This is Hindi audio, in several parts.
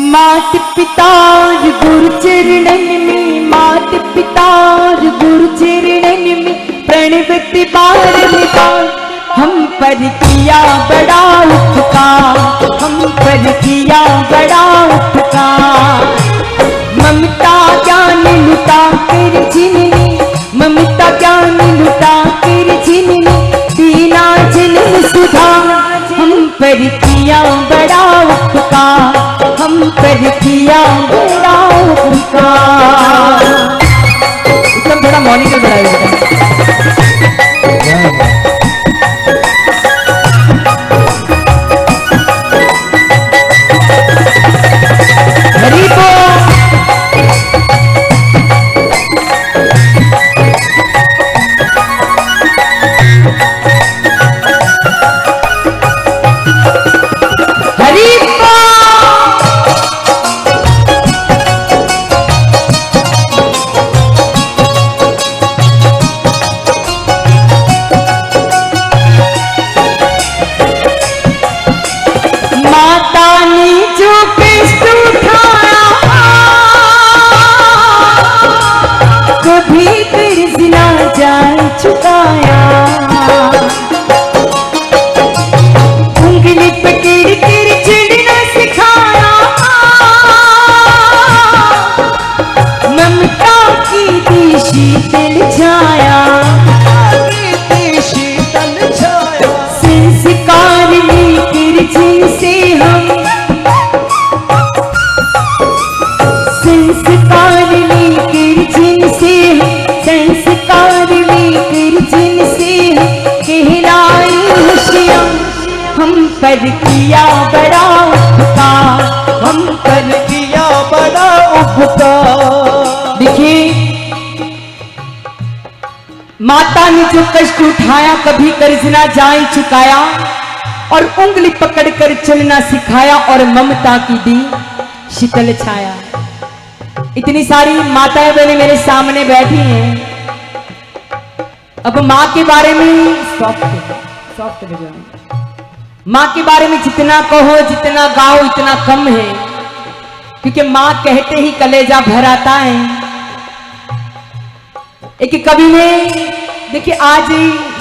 मात पिता गुरु चरणन में, मात पिता गुरु चरणन में प्रणवति बार हम पर किया बड़ा उपकार, हम पर किया बड़ा उपकार। ममता ज्ञान लुटा कर जिनने, ममता ज्ञान लुटा कर जिनने दीना जन्म सुधा हम पर किया बड़ा उपकार, हम पर किया बड़ा उपकार। एकदम थोड़ा मॉनिटर बढ़ाइएगा। हरि बोल। चुकाया उंगली पकड़ कर चढ़ना सिखाया, ममता की दी शीतल छाया, संस्कार लेकर जिनसे हम, संस्कार लेकर जिनसे, संस्कार लेकर जिनसे कहलाई खुशियां हम पर किया बड़ा उपकार, हम पर किया बड़ा उपकार। देखिए माता ने जो कष्ट उठाया कभी कर्ज ना जाए चुकाया, और उंगली पकड़कर चलना सिखाया, और ममता की दी शीतल छाया। इतनी सारी माताएं बहनें मेरे सामने बैठी हैं। अब माँ के बारे में सॉफ्ट माँ के बारे में जितना कहो जितना गाओ इतना कम है, क्योंकि माँ कहते ही कलेजा भर आता है। एक कवि ने, देखिए आज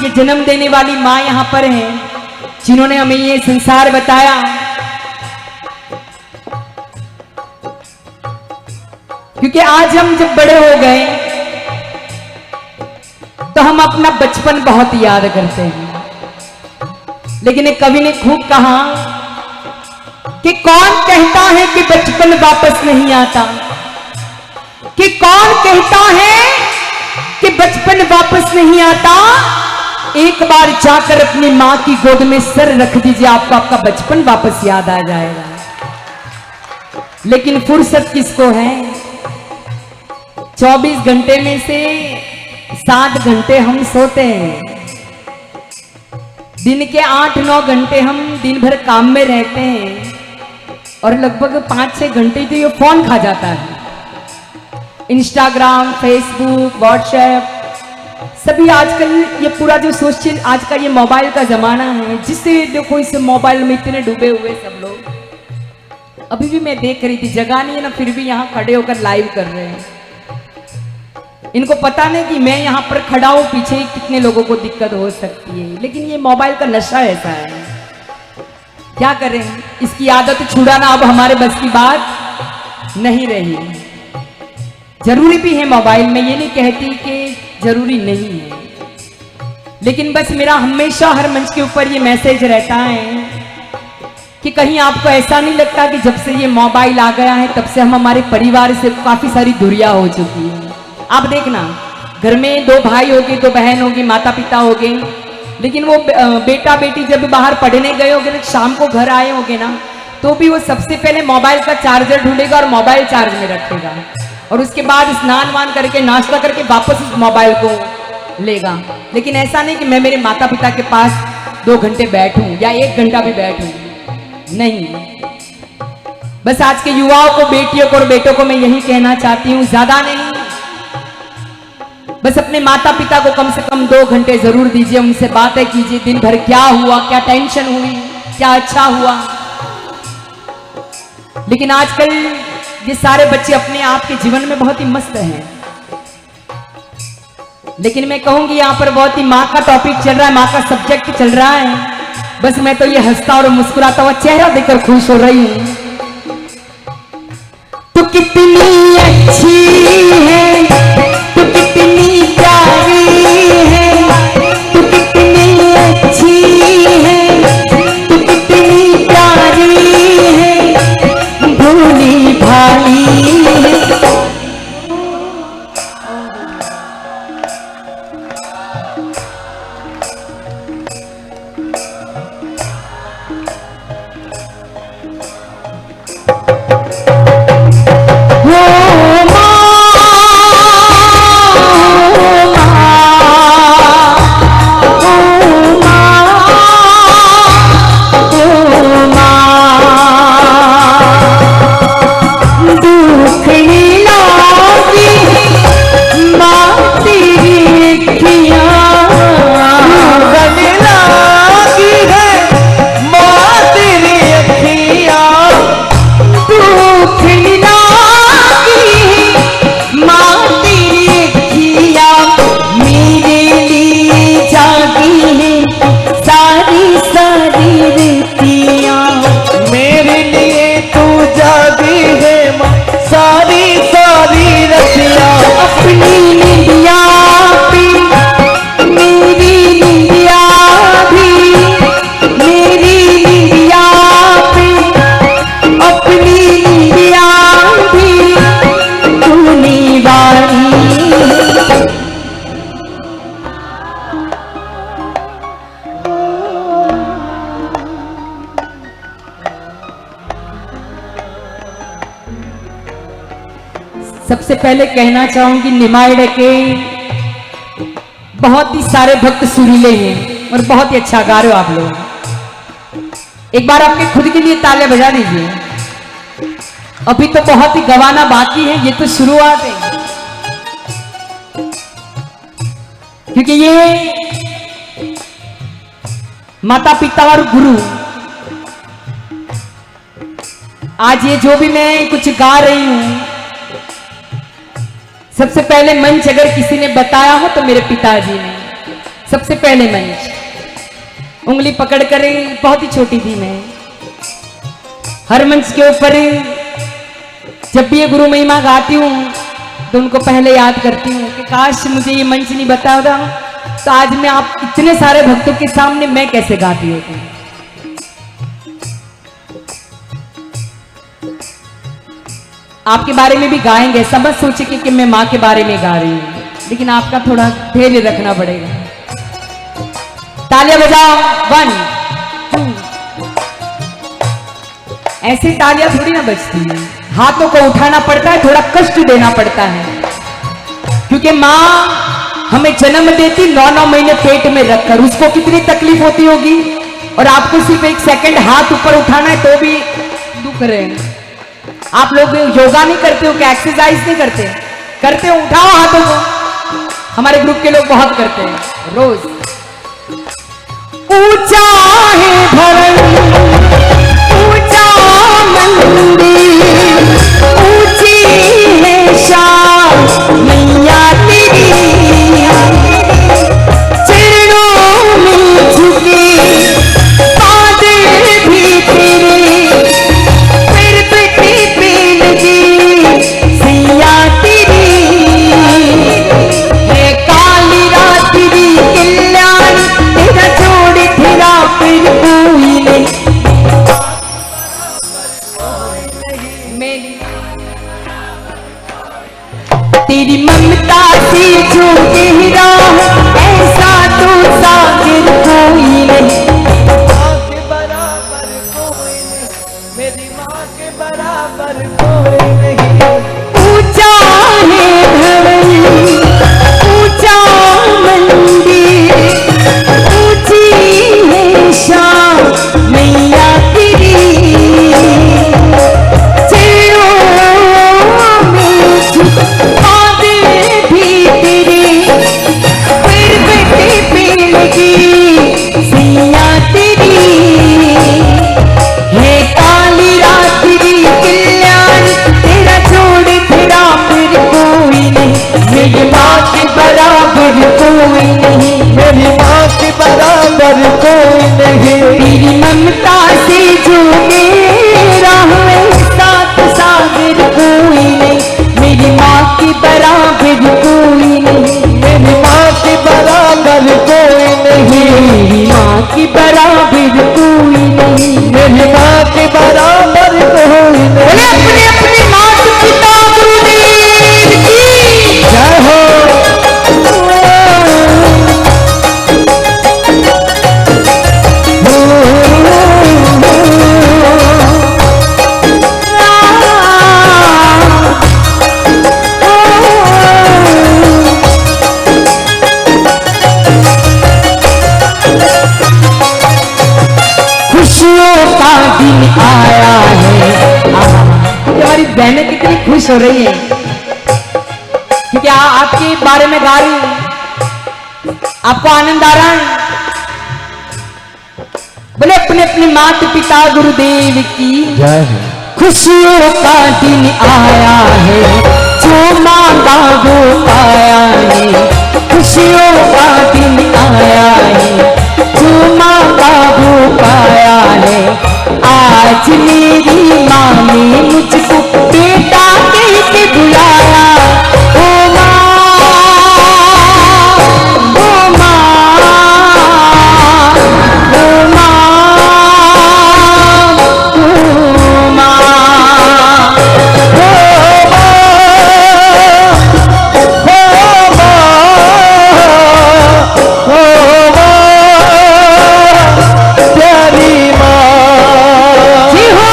ये जन्म देने वाली माँ यहाँ पर है जिन्होंने हमें ये संसार बताया। क्योंकि आज हम जब बड़े हो गए तो हम अपना बचपन बहुत याद करते हैं, लेकिन एक कवि ने खूब कहा कि कौन कहता है कि बचपन वापस नहीं आता, कि कौन कहता है कि बचपन वापस नहीं आता। एक बार जाकर अपनी मां की गोद में सर रख दीजिए, आपको आपका बचपन वापस याद आ जाएगा। लेकिन फुर्सत किसको है? 24 घंटे में से 7 घंटे हम सोते हैं, दिन के 8-9 घंटे हम दिन भर काम में रहते हैं, और लगभग 5-6 घंटे तो ये फोन खा जाता है। इंस्टाग्राम, फेसबुक, व्हाट्सएप सभी आजकल ये पूरा जो सोशल, आज का ये मोबाइल का जमाना है, जिससे देखो इस मोबाइल में इतने डूबे हुए सब लोग। अभी भी मैं देख रही थी, जगह नहीं है ना, फिर भी यहाँ खड़े होकर लाइव कर रहे हैं। इनको पता नहीं कि मैं यहाँ पर खड़ा हूँ, पीछे कितने लोगों को दिक्कत हो सकती है, लेकिन ये मोबाइल का नशा ऐसा है, क्या करें। इसकी आदत छुड़ाना अब हमारे बस की बात नहीं रही। जरूरी भी है मोबाइल में, ये नहीं कहती कि जरूरी नहीं है, लेकिन बस मेरा हमेशा हर मंच के ऊपर ये मैसेज रहता है कि कहीं आपको ऐसा नहीं लगता कि जब से ये मोबाइल आ गया है तब से हम हमारे परिवार से काफी सारी दूरियां हो चुकी है। आप देखना, घर में 2 भाई होगे, 2 बहन होगी, माता पिता होगे, लेकिन वो बेटा बेटी जब बाहर पढ़ने गए होगे ना, शाम को घर आए होगे ना, तो भी वो सबसे पहले मोबाइल का चार्जर ढूंढेगा और मोबाइल चार्ज में रखेगा, और उसके बाद स्नान वान करके नाश्ता करके वापस उस मोबाइल को लेगा। लेकिन ऐसा नहीं कि मैं मेरे माता पिता के पास 2 घंटे बैठूं या 1 घंटा भी बैठूं, नहीं। बस आज के युवाओं को, बेटियों को और बेटों को मैं यही कहना चाहती हूँ, ज्यादा नहीं, बस अपने माता पिता को कम से कम 2 घंटे जरूर दीजिए, उनसे बातें कीजिए, दिन भर क्या हुआ, क्या टेंशन हुई, क्या अच्छा हुआ। लेकिन आजकल ये सारे बच्चे अपने आप के जीवन में बहुत ही मस्त हैं। लेकिन मैं कहूंगी यहाँ पर बहुत ही माँ का टॉपिक चल रहा है, माँ का सब्जेक्ट चल रहा है। बस मैं तो ये हंसता और मुस्कुराता हुआ चेहरा देखकर खुश हो रही हूँ। तो कितनी अच्छी है, तो कितनी प्यारी है, तो कितनी अच्छी है, तो कितनी प्यारी है, भोली भाली है। सबसे पहले कहना चाहूंगी निमाड़ के बहुत ही सारे भक्त सुरीले हैं और बहुत ही अच्छा गा रहे हो आप लोग। एक बार आपके खुद के लिए तालियां बजा दीजिए। अभी तो बहुत ही गवाना बाकी है, ये तो शुरुआत है। क्योंकि ये माता पिता और गुरु, आज ये जो भी मैं कुछ गा रही हूं, सबसे पहले मंच अगर किसी ने बताया हो तो मेरे पिताजी ने। सबसे पहले मंच उंगली पकड़ कर, बहुत ही छोटी थी मैं, हर मंच के ऊपर जब भी ये गुरु महिमा गाती हूँ तो उनको पहले याद करती हूँ कि काश मुझे ये मंच नहीं बताया था तो आज मैं आप इतने सारे भक्तों के सामने मैं कैसे गाती होती। आपके बारे में भी गाएंगे, ऐसा मत सोचिए कि मैं माँ के बारे में गा रही हूँ, लेकिन आपका थोड़ा धैर्य रखना पड़ेगा। तालियां बजाओ, 1 2। ऐसी तालियां थोड़ी ना बजती है, हाथों को उठाना पड़ता है, थोड़ा कष्ट देना पड़ता है। क्योंकि माँ हमें जन्म देती 9-9 महीने पेट में रखकर, उसको कितनी तकलीफ होती होगी, और आपको सिर्फ 1 सेकंड हाथ ऊपर उठाना है तो भी दुख रहे हैं। आप लोग योगा नहीं करते हो क्या, एक्सरसाइज नहीं करते? करते हो, उठाओ हाथों को। हमारे ग्रुप के लोग बहुत करते हैं रोज। ऊंचा है भवन, ऊंचा मंदिर, ऊंची है शान मैया तेरी, चरणों में झुके बादल भी तेरे, पे बराबर कोई नहीं, मेरी माँ के बराबर कोई नहीं। अपने अपने माता पिता गुरुदेव की जय हो। खुशियों का दिन आया है। हमारी बहनें कितनी खुश हो रही है क्योंकि आपके बारे में गा रही हूं, आपको आनंद आ रहा है। बोले अपने अपने माता पिता गुरुदेव की जय हो। खुशियों का दिन आया है, जो मांगा वो पाया है। खुशियों का दिन आया है, जो मांगा वो पाया है। आज मेरी माँ ने मुझको बेटा कह के बुलाया। ओ माँ, ओ माँ, ओ माँ, ओ माँ, प्यारी माँ। जी हो।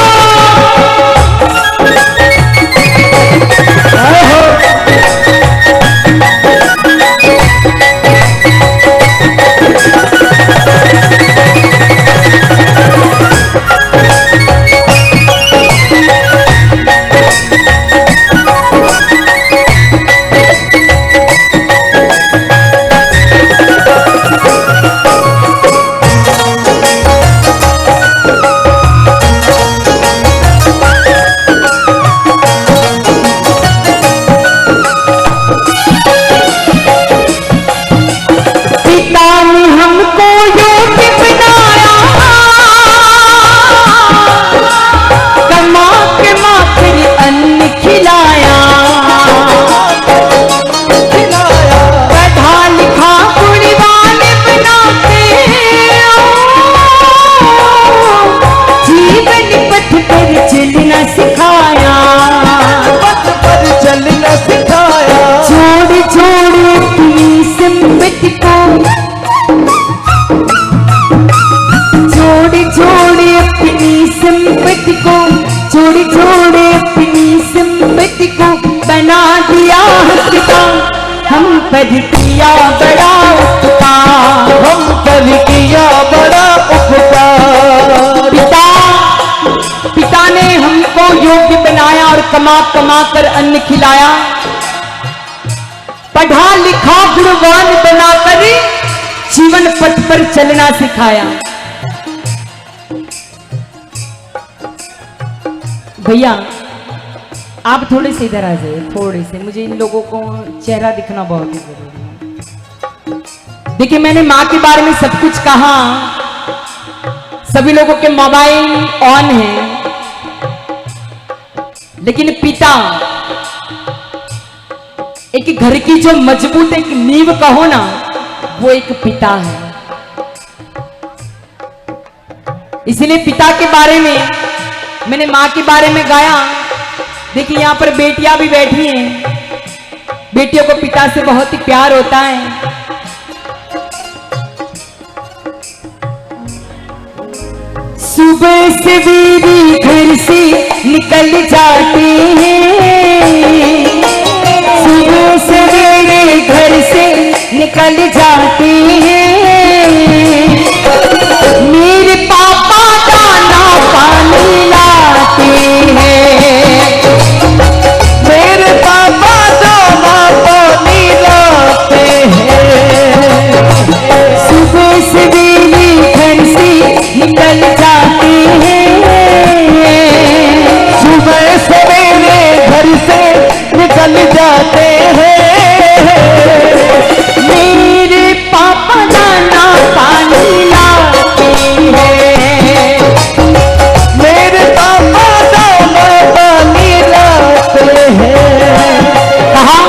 पिता ने हमको योग्य बनाया, कमा के मात्र अन्न खिलाया। पढ़ा लिखा गुणवान बनाते, जीवन पथ पर चलना सिखाया। पथ पर चलना सिखाया। छोड़ छोड़ अपनी संपत्ति को, छोड़ छोड़ अपनी संपत्ति को, छोड़ छोड़ अपनी संपत्ति को बना दिया हकदार। हम पर किया बड़ा उपकार, हम पर किया बड़ा उपकार। पिता ने हमको योग्य बनाया और कमा कमा कर अन्न खिलाया। पढ़ा लिखा गुणवान बनाकर जीवन पथ पर चलना सिखाया। भैया आप थोड़े से इधर आ जाइए, थोड़े से, मुझे इन लोगों को चेहरा दिखना बहुत ही जरूरी है। देखिए मैंने माँ के बारे में सब कुछ कहा, सभी लोगों के मोबाइल ऑन है, लेकिन पिता एक घर की जो मजबूत एक नींव कहो ना, वो एक पिता है। इसलिए पिता के बारे में मैंने माँ के बारे में गाया। देखिए यहाँ पर बेटियां भी बैठी हैं, बेटियों को पिता से बहुत ही प्यार होता है। सुबह सवेरे घर से निकल जाते हैं, सुबह सवेरे घर से निकल जाते हैं। मेरे पापा दाना पानी लाते हैं, मेरे पापा दाना पानी लाते हैं। सुबह सवेरे घर से निकल जाते हैं, सुबह सवेरे घर से निकल जाते हैं। मेरे पापा दाना पानी लाते हैं, मेरे पापा दाना पानी लाते हैं। कहा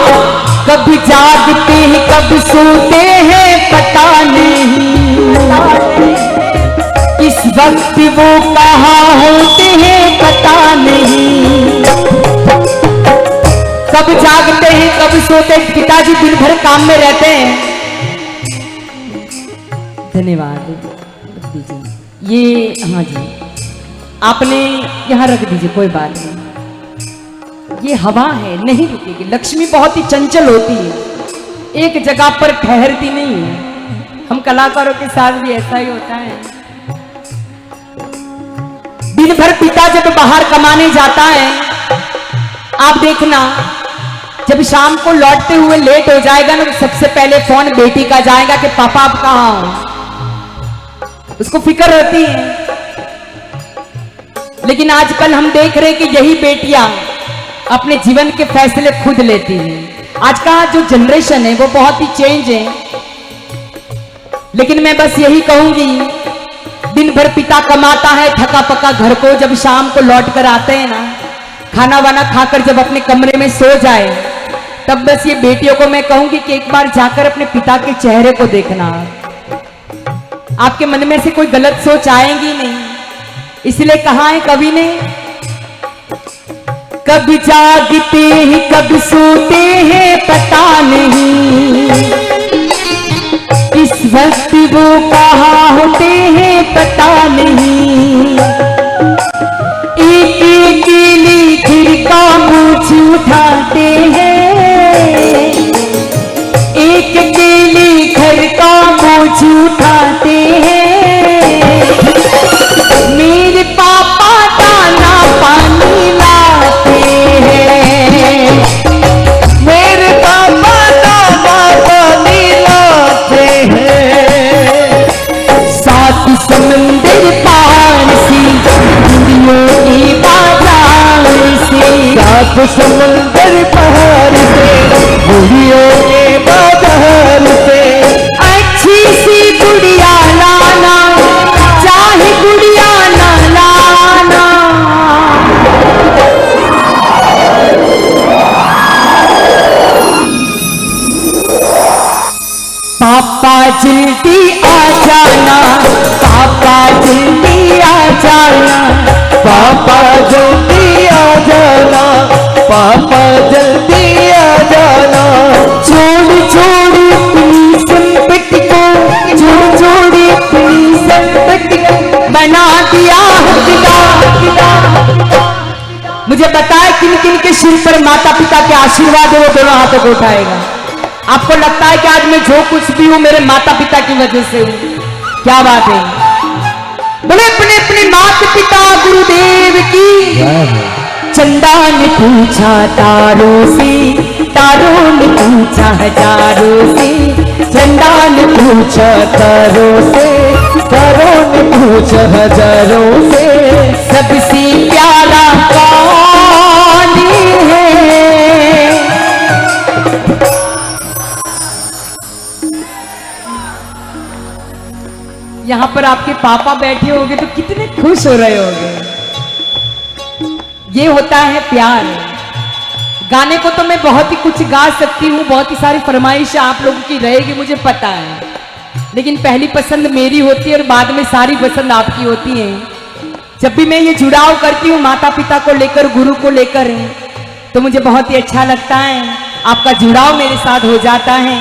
कभी जागते हैं कब सोते हैं पता नहीं। वक्त वो कहाँ होते हैं पता नहीं, कब जागते हैं कब सोते हैं। पिताजी दिन भर काम में रहते हैं। धन्यवाद, रख दीजिए ये। हाँ जी, आपने यहाँ रख दीजिए, कोई बात नहीं। ये हवा है, नहीं रुकेगी। लक्ष्मी बहुत ही चंचल होती है, एक जगह पर ठहरती नहीं है। हम कलाकारों के साथ भी ऐसा ही होता है। दिन भर पिता जब बाहर कमाने जाता है, आप देखना जब शाम को लौटते हुए लेट हो जाएगा ना, तो सबसे पहले फोन बेटी का जाएगा कि पापा आप कहाँ हो। उसको फिक्र होती है। लेकिन आजकल हम देख रहे हैं कि यही बेटियां अपने जीवन के फैसले खुद लेती हैं। आज का जो जनरेशन है वो बहुत ही चेंज है। लेकिन मैं बस यही कहूंगी, दिन भर पिता कमाता है थका पका, घर को जब शाम को लौट कर आते हैं ना, खाना वाना खाकर जब अपने कमरे में सो जाए, तब बस ये बेटियों को मैं कहूंगी कि एक बार जाकर अपने पिता के चेहरे को देखना। आपके मन में से कोई गलत सोच आएगी नहीं। इसलिए कहा है कवि ने, कब जागते हैं कब सोते हैं पता नहीं, इस वक्त वो कहाँ होते हैं पता नहीं। एक अकेली खिड़का मूछ उठाते हैं, एक अकेली घर का मूछ उठाते हैं। मेरे पापा दाना पानी लाते हैं, मेरे पापा दाना पानी लाते हैं। सात समंदर पार से दुनिया के बाजार से, सात समंदर पहाड़ से बुढ़ियों के बाजार से, अच्छी सी गुड़िया लाना चाहे गुड़िया ना लाना। पापा जल्दी आ जाना, पापा जल्दी आ जाना, पापा जल्दी आ जाना, पापा जल्दी आ जाना। छोड़ छोड़ अपनी संपत्ति को, छोड़ छोड़ अपनी संपत्ति को, बना दिया हकदार। मुझे बताए किन किन के सिर पर माता पिता के आशीर्वाद है, वो दोनों हाथों को उठाएगा। आपको लगता है कि आज मैं जो कुछ भी हूं मेरे माता पिता की वजह से हूं? क्या बात है। बोले अपने अपने माता पिता गुरुदेव की। चंदा ने पूछा तारों से, तारों ने पूछा हजारों से, चंदा ने पूछा तारों से, तारों ने पूछा हजारों से, सबसे प्यारा कौन है। यहाँ पर आपके पापा बैठे होंगे तो कितने खुश हो रहे होंगे। ये होता है प्यार। गाने को तो मैं बहुत ही कुछ गा सकती हूँ, बहुत ही सारी फरमाइश आप लोगों की रहेगी मुझे पता है, लेकिन पहली पसंद मेरी होती है और बाद में सारी पसंद आपकी होती है। जब भी मैं ये जुड़ाव करती हूँ माता पिता को लेकर, गुरु को लेकर, तो मुझे बहुत ही अच्छा लगता है। आपका जुड़ाव मेरे साथ हो जाता है।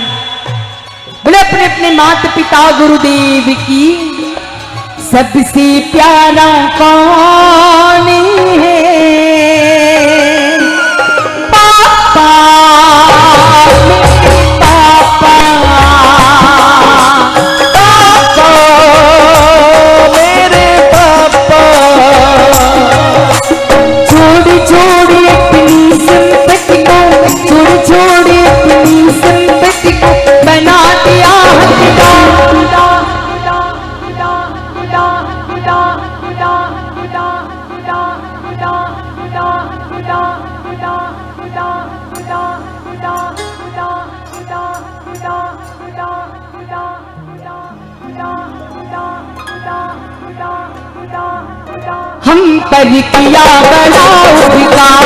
बोले अपने अपने माता पिता गुरुदेव की। सबसे प्यारा कौन है? पापा, पापा, पापा, मेरे पापा। छोड़ छोड़ अपनी संपत्ति को, छोड़ छोड़ अपनी संपत्ति को, बना दिया हम पर किया बड़ा उपकार,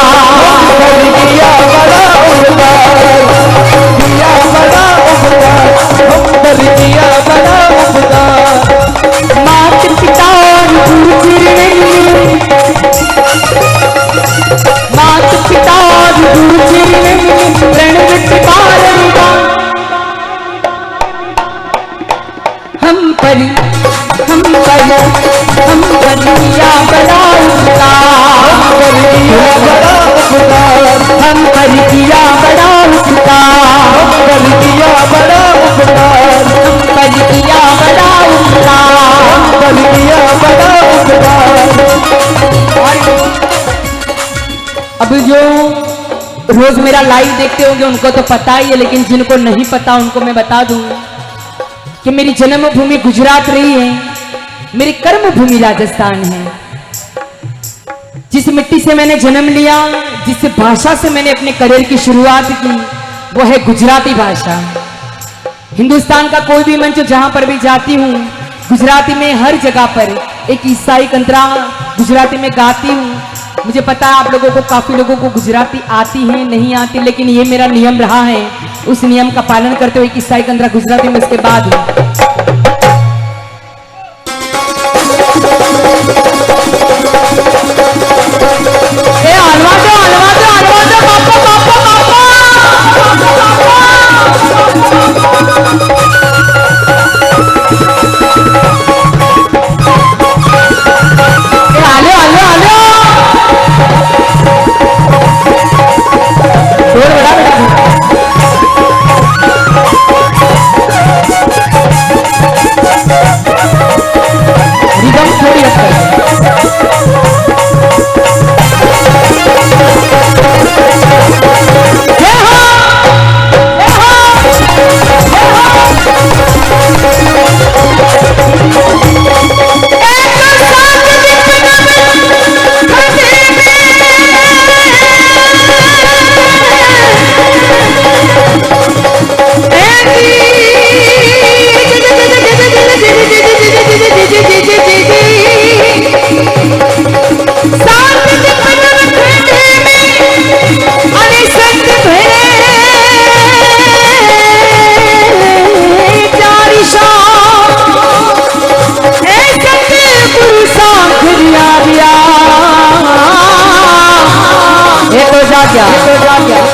किया बड़ा उपकार, किया बड़ा उपकार, हम पर किया बड़ा उपकार। माता पिता पर किया बड़ा उपकार, हम पर किया बड़ा उपकार, हम पर किया बड़ा उपकार, हम पर किया बड़ा उपकार, हम पर किया बड़ा उपकार। अब जो रोज मेरा लाइव देखते होंगे उनको तो पता ही है, लेकिन जिनको नहीं पता उनको मैं बता दूं कि मेरी जन्मभूमि गुजरात रही है, मेरी कर्मभूमि राजस्थान है। जिस मिट्टी से मैंने जन्म लिया, जिस भाषा से मैंने अपने करियर की शुरुआत की, वो है गुजराती भाषा। हिंदुस्तान का कोई भी मंच जहां पर भी जाती हूँ, गुजराती में हर जगह पर एक ईसाई कंतरा गुजराती में गाती हूँ। मुझे पता है आप लोगों को, काफी लोगों को गुजराती आती है, नहीं आती, लेकिन ये मेरा नियम रहा है। उस नियम का पालन करते हुए ईसाई कंतरा गुजराती में इसके बाद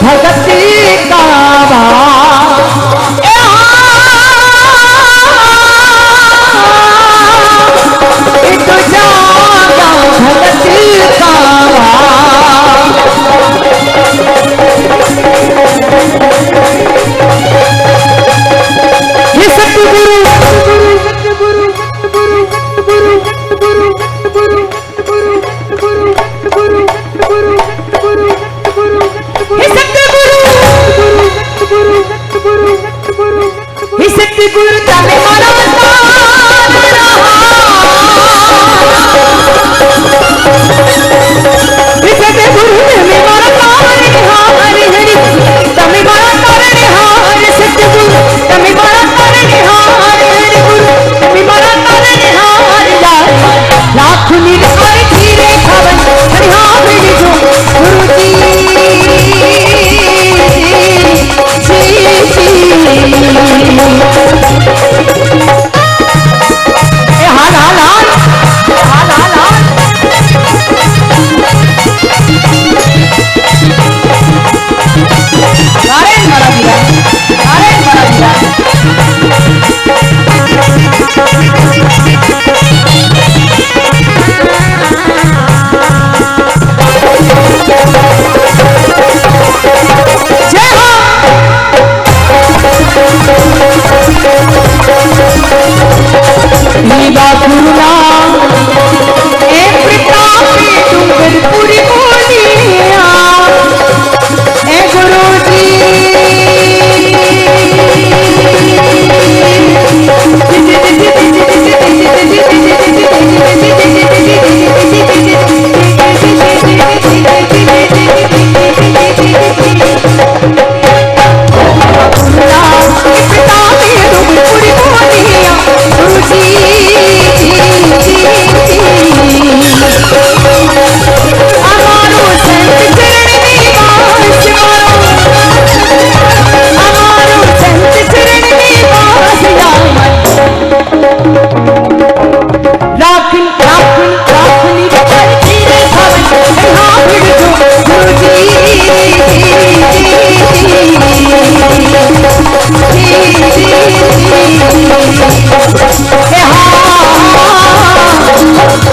भगती का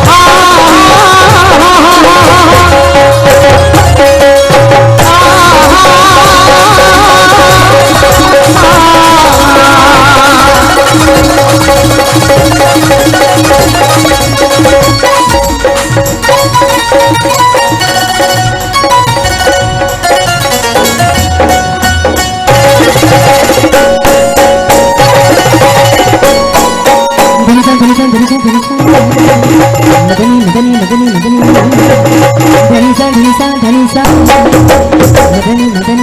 हाँ धनी सा मदनी मदनी